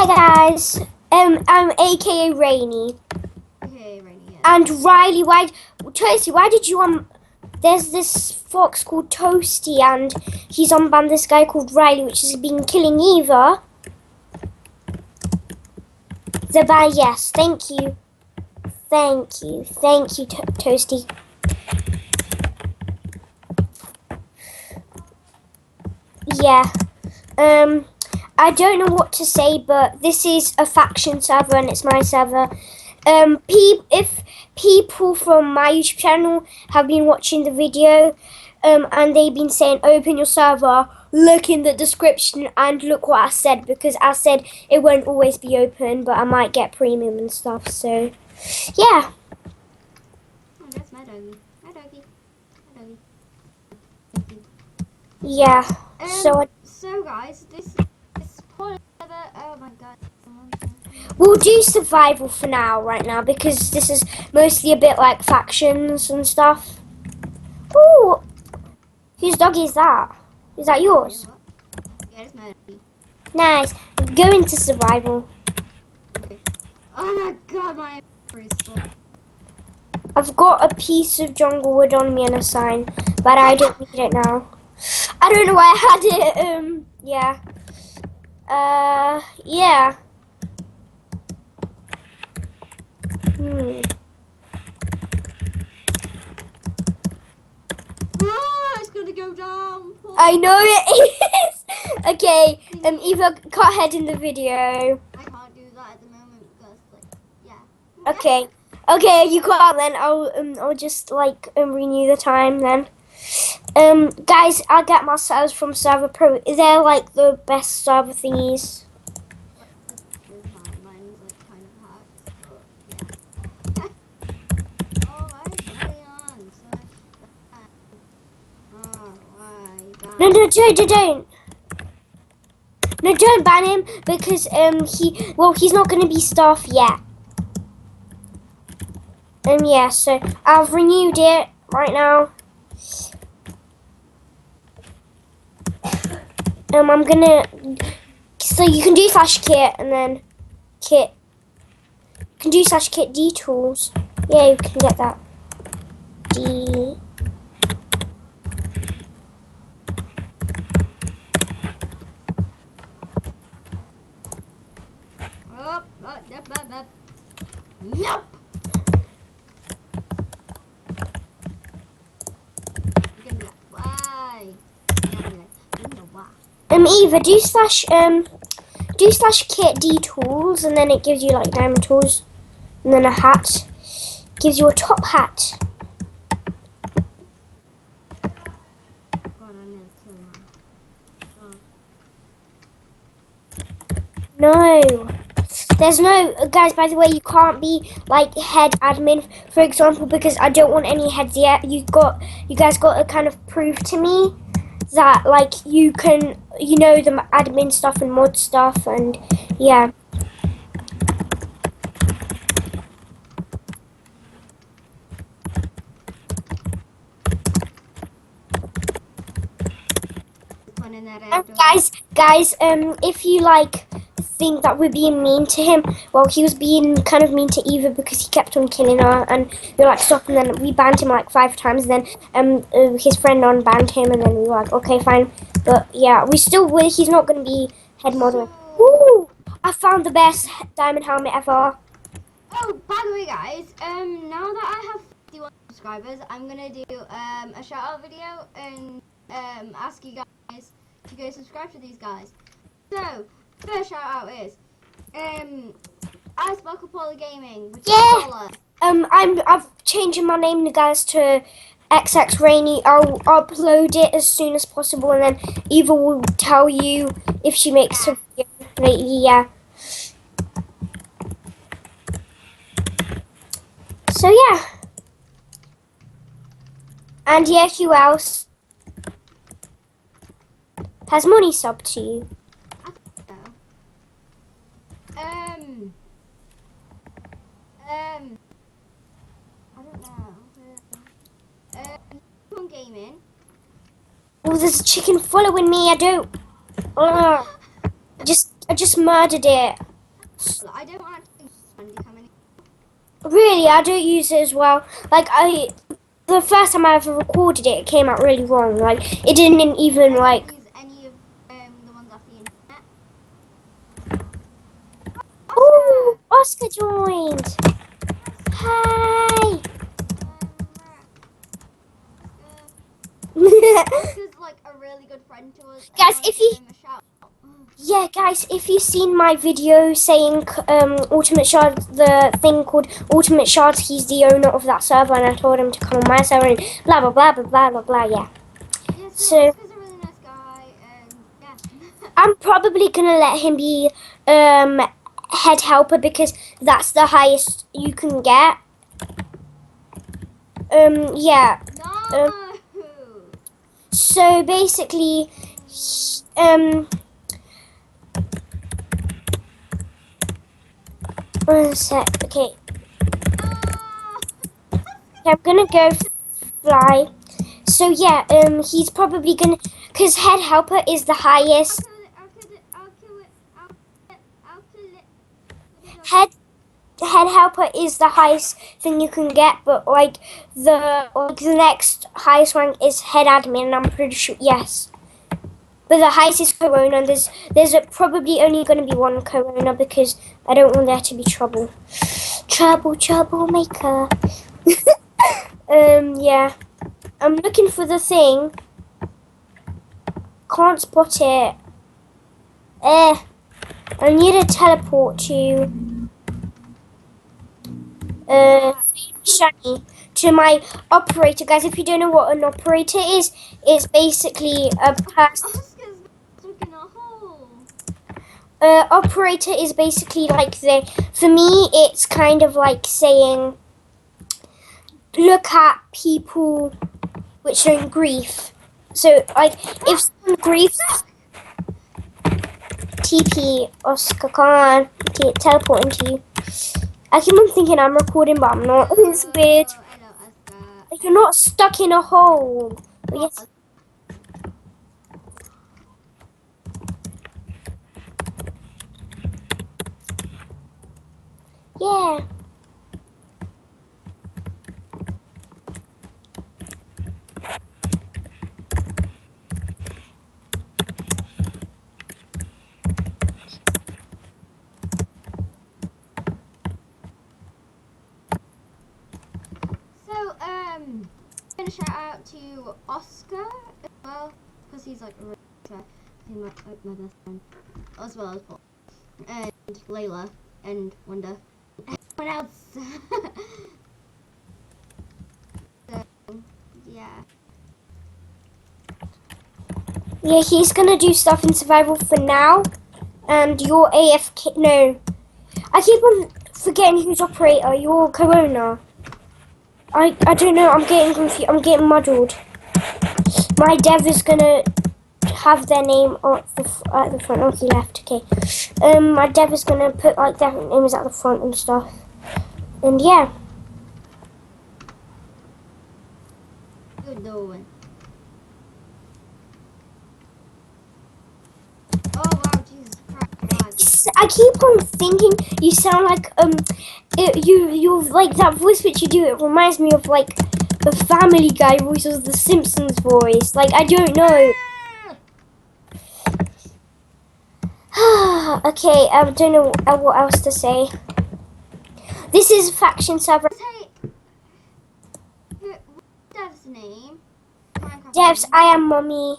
Hi guys, I'm AKA Rainy. Okay, Rainy, yeah. And Riley, Toasty, why did you there's this fox called Toasty and he's unbanned this guy called Riley which has been killing Eva. Yes, thank you. Thank you, Toasty. Yeah, I don't know what to say, but this is a faction server and it's my server. If people from my YouTube channel have been watching the video, and they've been saying open your server, look in the description and look what I said, because I said it won't always be open, but I might get premium and stuff. So, yeah. Oh, that's my doggy. My doggy. My doggy. Yeah. So guys, this spoiler. Oh my god. We'll do survival for now, right now, because this is mostly a bit like factions and stuff. Ooh, whose doggy is that? Is that yours? Yeah, it's my doggy. Nice. Go into survival. Okay. Oh my god, my is so. I've got a piece of jungle wood on me and a sign, but I don't need it now. I don't know why I had it. Yeah. Yeah. Oh, it's gonna go down. I know it is. Okay. Eva, cut ahead in the video. I can't do that at the moment because, like, yeah. Okay. Okay, you can't then. I'll just like renew the time then. Guys, I'll get my servers from Server Pro. Is there like the best server thingies? Mine's like kind of hard. Yeah. Oh, why is Daddy on? Oh, why? No, don't. No, don't ban him because he's not gonna be staff yet. Yeah, so I've renewed it right now. I'm gonna. So you can do /kit and then kit. You can do /kit D tools. Yeah, you can get that. D. Yep. Nope. Why? Eva, do /kit D tools and then it gives you like diamond tools and then a hat. Gives you a top hat. No. There's no, guys, by the way, you can't be like head admin, for example, because I don't want any heads yet. You guys got to kind of prove to me that like you can, the admin stuff and mod stuff, and yeah. Guys, if you like think that we're being mean to him, well, he was being kind of mean to Eva because he kept on killing her, and we were like stop, and then we banned him like 5 times, and then his friend unbanned him, and then we were like, okay, fine, but yeah, he's not going to be head model. Ooh, I found the best diamond helmet ever. Oh, by the way, guys, now that I have 51 subscribers, I'm gonna do a shout out video and ask you guys to go subscribe to these guys. So, first shout out is Icebuckle Gaming, which is I've changing my name, guys, to XX Rainy. I'll upload it as soon as possible, and then Eva will tell you if she makes a video. Yeah. So yeah. And yeah, who else has money sub to you? I don't know. Gaming. Oh, there's a chicken following me. I just murdered it. I don't want to handicam anymore. Really, I don't use it as well. Like the first time I ever recorded it, it came out really wrong. Like it didn't even I like. don't use any of the ones off the internet. Oh, Oscar! Oscar joined. Hi. Oscar's like a really good friend to us, and I Guys, want to give him a shout out. yeah, guys, if you've seen my video saying Ultimate Shard, the thing called Ultimate Shards, he's the owner of that server, and I told him to come on my server and blah blah blah blah blah blah blah. Yeah. Yeah, so So Oscar's a really nice guy, and yeah. I'm probably gonna let him be head helper because that's the highest you can get. Yeah. Um, No! so basically, one sec. Okay, I'm gonna go fly. So yeah, he's probably gonna, cause head helper is the highest. I'll kill it, I'll kill it, I'll kill it, I'll kill it. What did I Head head helper is the highest thing you can get, but like the next highest rank is head admin, and I'm pretty sure yes. But the highest is Corona, and probably only going to be one Corona because I don't want there to be trouble. Troublemaker. Yeah. I'm looking for the thing. Can't spot it. I need a teleport to Shiny, to my operator. Guys, if you don't know what an operator is, it's basically a person. Oscar's stuck in a hole. Operator is basically like for me, it's kind of like saying, look at people which are in grief. So, like, if someone griefs, TP, Oscar, come on, teleport into you. I keep on thinking I'm recording, but I'm not. It's weird. Hello, Oscar. Like, you're not stuck in a hole. But yes. Yeah. So, I'm gonna shout out to Oscar as well, because he's like a really good guy. He's my best friend, as well as Paul, and Layla, and Wanda. Everyone else. So, yeah. Yeah, he's gonna do stuff in survival for now. And you're AFK. No. I keep on forgetting who's operator. You're Corona. I don't know. I'm getting confused. I'm getting muddled. My dev is gonna have their name at the front. Oh, he left. Okay. My dev is gonna put like their names at the front and stuff. And yeah. Good doing. Oh wow, Jesus Christ. I keep on thinking you sound like you like that voice which you do. It reminds me of like the Family Guy voice or the Simpsons voice. Like I don't know. Okay, I don't know what else to say. This is faction server. Hey, what's Dev's name? Minecraft Devs, name. I am mommy.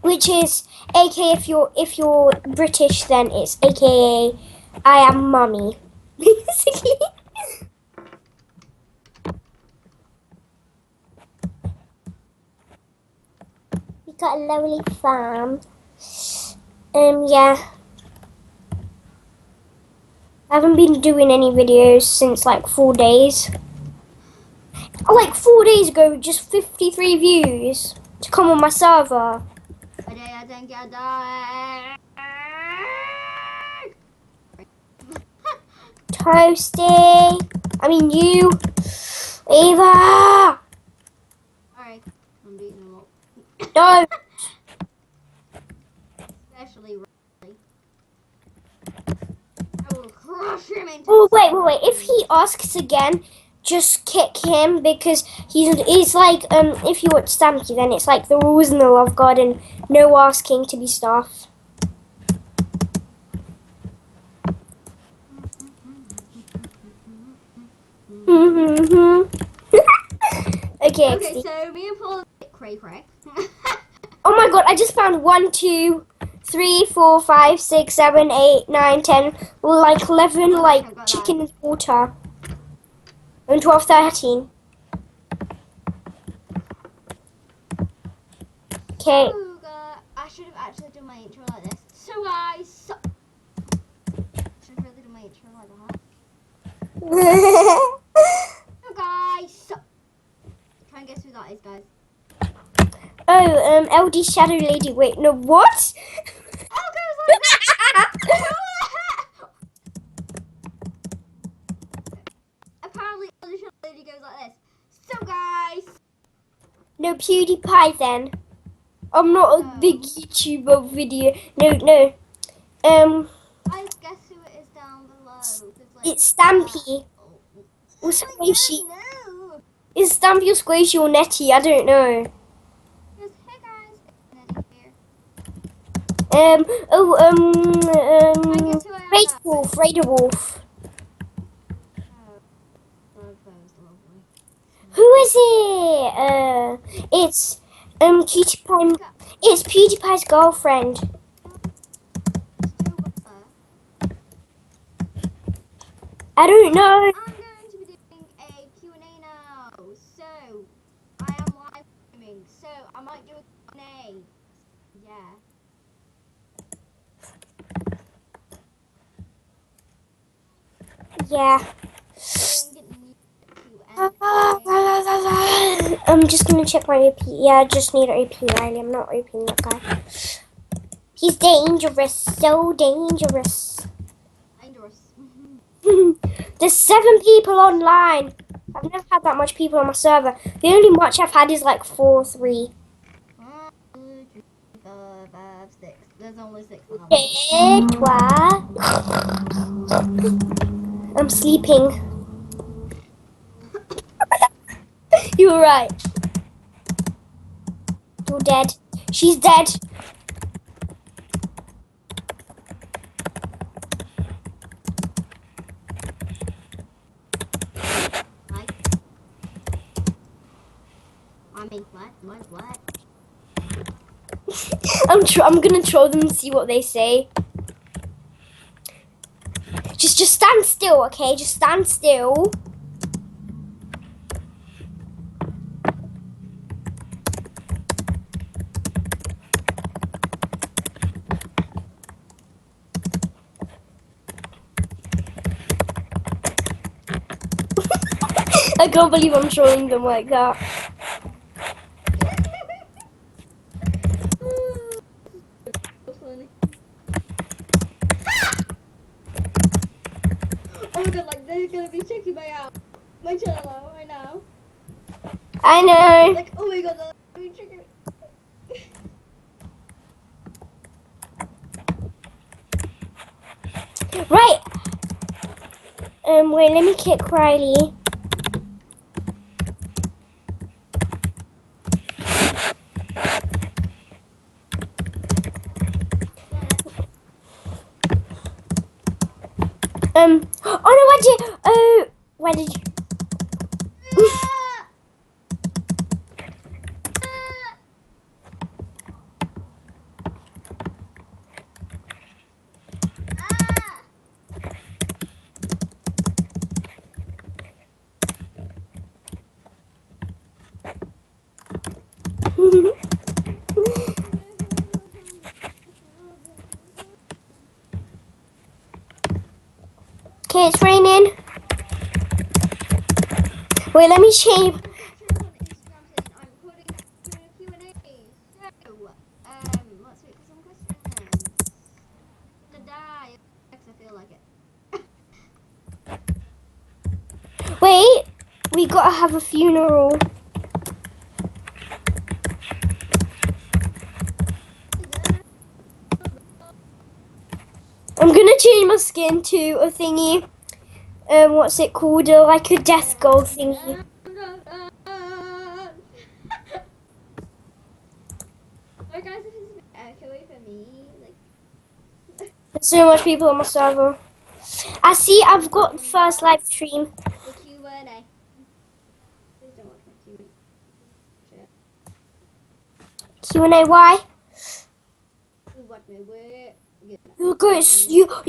Which is AKA if you're British, then it's AKA I am mummy. Basically. We got a lovely farm. Yeah. I haven't been doing any videos since like 4 days. Like 4 days ago, just 53 views to come on my server. I think I died. Toasty. I mean you. Eva. Alright, I'm beating him up. No. Especially Riley. I will crush him into. Oh, wait. If he asks again, just kick him because he's like, if you watch Stampy, then it's like the rules in the Love Garden, no asking to be staff. Okay, Okay, so me and Paul are cray. Oh my god, I just found 1, 2, 3, 4, 5, 6, 7, 8, 9, 10, like 11, like chicken and water. And 12, 13. Okay. I should have actually done my intro like this. So guys, should have really done my intro like that. So guys, try and guess who that is, guys. Oh, LD Shadow Lady. Wait, no, what? Oh, goes like that. Apparently, the shadow lady goes like this. So guys. No, PewDiePie then. I'm not a big YouTuber video. No. Guys, guess who it is down below? 'Cause, like, It's Stampy. Or Squishy. No. Is Stampy or Squishy or Netty? I don't know. Hey guys, it's Nettie here. Guess who I am Raider now? Wolf. Raider Wolf. Who is it? It's Cutie Pie. It's PewDiePie's girlfriend. I don't know. I'm going to be doing a Q&A now. So, I am live streaming. So, I might do a Q&A. Yeah. Yeah. I'm just gonna check my OP. Yeah, I just need OP Riley. I'm not OPing that guy. He's dangerous, so dangerous. There's 7 people online. I've never had that much people on my server. The only match I've had is like 4 or 3. 1, 2, 3, 4, 5, 6. There's only 6. I'm sleeping. You were right. You're dead. She's dead. What? I'm gonna troll them and see what they say. Just stand still, okay? Just stand still. I can't believe I'm trolling them like that. Oh my god, like they're gonna be checking my channel right now. I know. Like, oh my god, they're gonna be checking. Right. Wait, let me kick Riley. Oh no, I did. Oh, why did you? Okay, it's raining. Wait, let me change. Wait, we gotta have a funeral. I'm gonna gonna change my skin to a thingy. What's it called? Like a death gold thingy. Sorry guys, if it's a bit echoey for me. Like, There's so much people on my server. I see. I've got the first live stream. the Q&A. Please don't watch my Q&A. Q&A. Why? You watch my work. You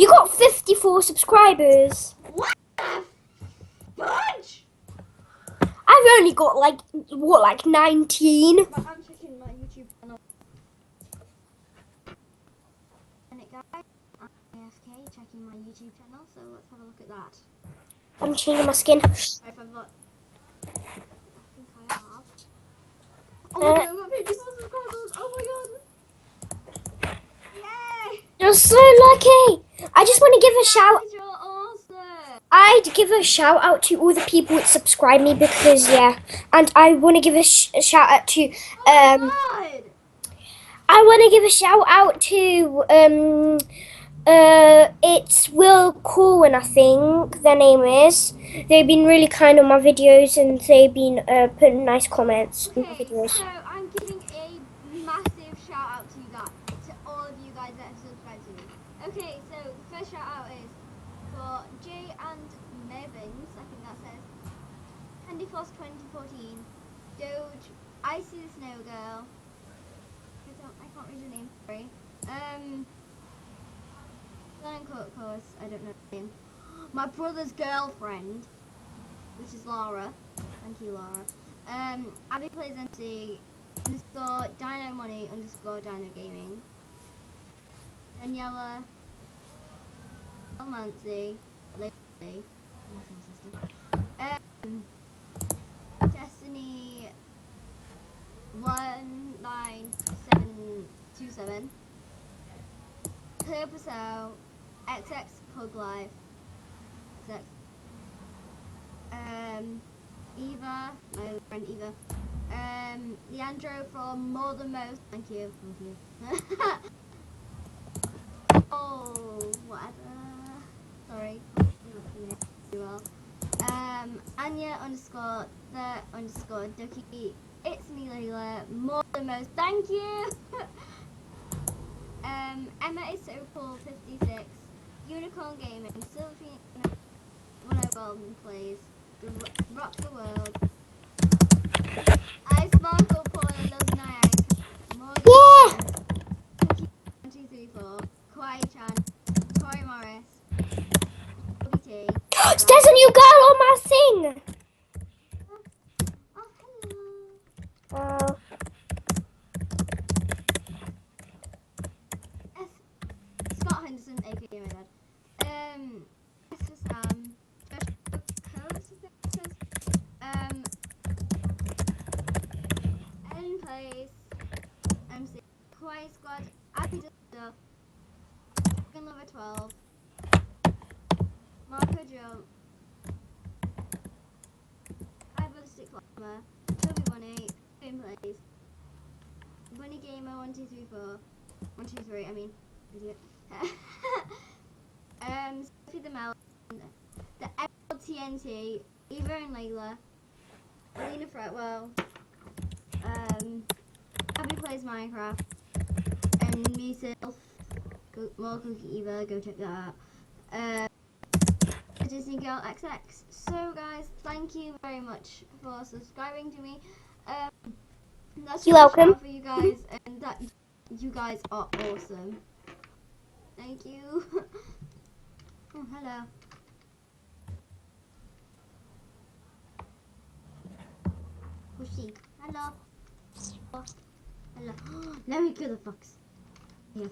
got 54 subscribers. What the fudge? I've only got like 19. But I'm checking my YouTube channel. And it guys, I'm AFK checking my YouTube channel, so let's have a look at that. I'm changing my skin. If I've got, I think I have. Oh my god, I've got 54 subscribers! Oh my god! Yay! You're so lucky. I just want to give a shout. Guys, you're awesome! I'd give a shout out to all the people that subscribe me because and I want to give a shout out to Oh my god! I want to give a shout out to it's Will Corwin, I think their name is. They've been really kind on my videos and they've been putting nice comments on my Okay, videos. so I'm giving a massive shout out to you guys, to all of you guys that have subscribed to me. Okay, so the first shout out is for Jay and Mevins, I think that says, Candy Floss 2014, Doge, Icy the Snow Girl, I can't read your name, sorry. Glenn Cook, of course, I don't know her name. My brother's girlfriend, which is Laura. Thank you, Laura. Abby Plays MC underscore Dino Money underscore Dino Gaming. Daniela Almancy Lady. Destiny 19727. Clear Purcell, XX Pug Life, XX. Eva, my friend Eva. Leandro from More Than Most. Thank you. Oh, whatever. Sorry. I'm not doing it too well. Anya underscore the underscore Ducky. It's me, Layla. More Than Most. Thank you. Emma is so cool. 56. Unicorn Gaming. Sylvie. When I Golden plays. Rock the world. I sparkle Paul and loves Nyan. Yeah! Cookie 1234. Kawaii Chan. Tori Morris. Bobby T. There's a new girl on my thing. Oh, hello. Scott Henderson, aka my dad. Esther Sam. Ellen Place, MC, Kawaii Squad, Abby Duster, Chicken Lover 12, Marco Jump, Ballistic Climber, Toby Bunny, Game Plays, Bunny Gamer 1234, 123, I mean, idiot. Sophie the Melon, the LTNT, Eva and Layla, Alina Fretwell, Abby Plays Minecraft, and myself, more CookieEva, go check that out. Disney Girl XX. So guys, thank you very much for subscribing to me. That's You're welcome. for you guys, and that you guys are awesome. Thank you. Oh, hello. Pushing. Hello. Oh, hello. Let me kill the fox. Yeah.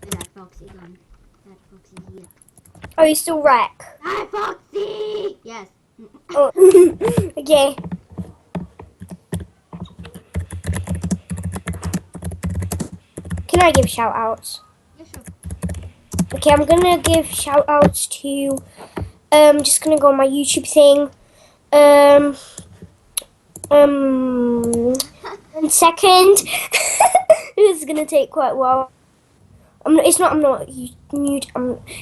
That foxy gone. That foxy here. Oh, you still wreck? That foxy! Yes. Oh, okay. Can I give shout outs? Yeah, sure. Okay, I'm gonna give shout outs to just gonna go on my YouTube thing. 1 second. This is gonna take quite a while. It's not. I'm not new.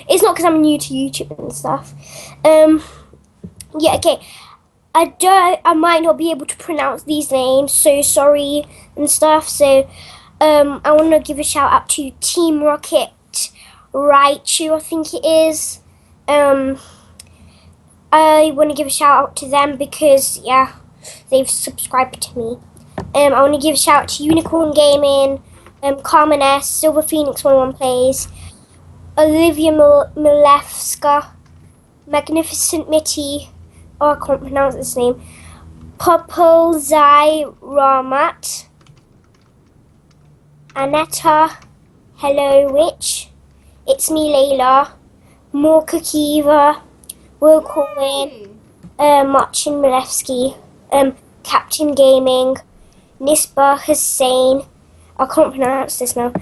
It's not because I'm new to YouTube and stuff. Yeah. Okay. I might not be able to pronounce these names, so sorry and stuff. So, I want to give a shout out to Team Rocket Raichu, I think it is. I want to give a shout out to them because, yeah, they've subscribed to me. I want to give a shout out to Unicorn Gaming, Carmen S, Silver Phoenix 11 Plays, Olivia Milewska, Magnificent Mitty, oh, I can't pronounce this name, Popozai Ramat, Aneta, Hello Witch, It's Me Layla, More CookieEva, Will Corwin, Marcin Milewski, Captain Gaming, Nisba Hussain, I can't pronounce this now,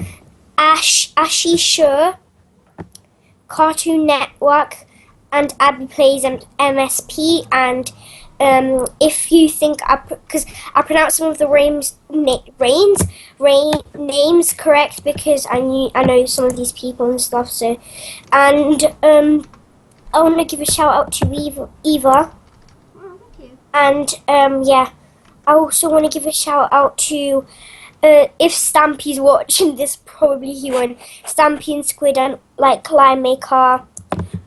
Ashi Shur, Cartoon Network, and Abby Plays and MSP, and if you think because I pronounced some of the names correct because I know some of these people and stuff. So, and I want to give a shout out to Eva. Oh, thank you. And yeah, I also want to give a shout out to if Stampy's watching this, probably he won't. Stampy and Squid and like Lime Maker,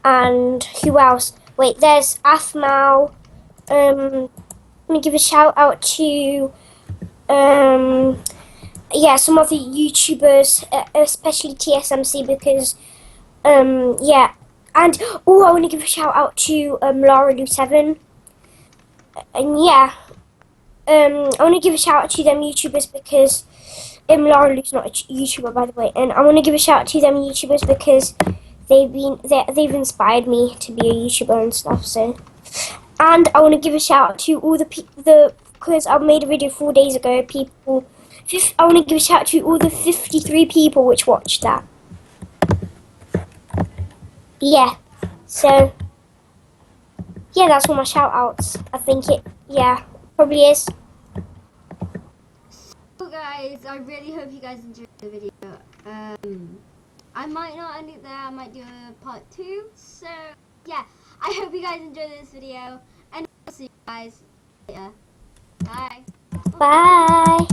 and who else? Wait, there's Athmal. Let me give a shout out to yeah, some of the YouTubers, especially TSMC, because yeah, and oh, I want to give a shout out to Lara Lou 7, and yeah, I want to give a shout out to them YouTubers because Lara Lou's not a YouTuber, by the way, and I want to give a shout out to them YouTubers because they've inspired me to be a YouTuber and stuff. So, and I want to give a shout out to all because I made a video 4 days ago. I want to give a shout out to all the 53 people which watched that. Yeah, so yeah, that's all my shout outs. I think probably is. So guys, I really hope you guys enjoyed the video. I might not end it there, I might do a part 2. So yeah, I hope you guys enjoyed this video, and I'll see you guys later. Bye. Bye.